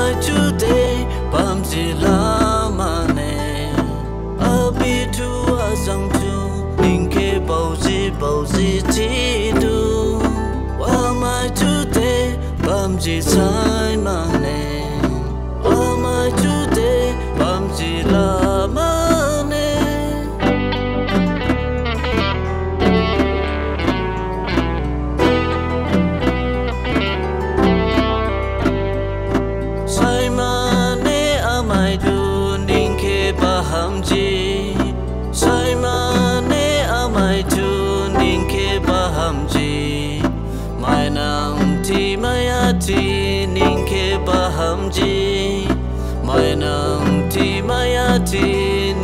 mai today bam ji la mane abi tu asang tu ninke bau ji ti du wa mai today bam ji sai mane wa mai today bam ji la mane sai mane amai du ninke baham ji sai mane amai tu ninke baham ji mai nang ti maya ti ninke baham ji mai nang ti maya ti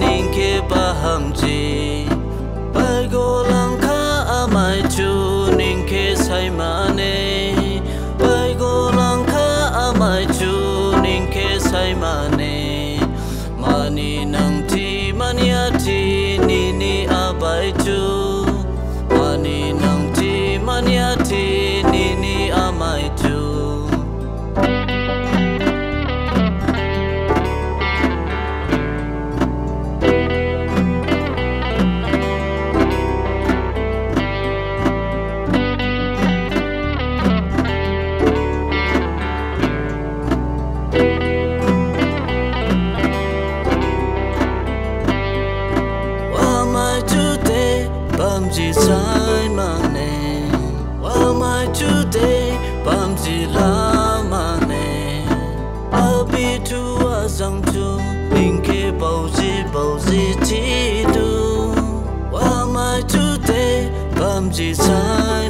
ninke baham ji bai go lang kha amai tu ninke sai mane bai go lang kha amai tu ninke sai mane mani nang ti mania ti ni abai tu mani nang ti mania ti ni amai tu bam ji sai mane wa mai today bam ji la mane abi tu asang tu ninke bau ji ti du wa mai today bam ji sai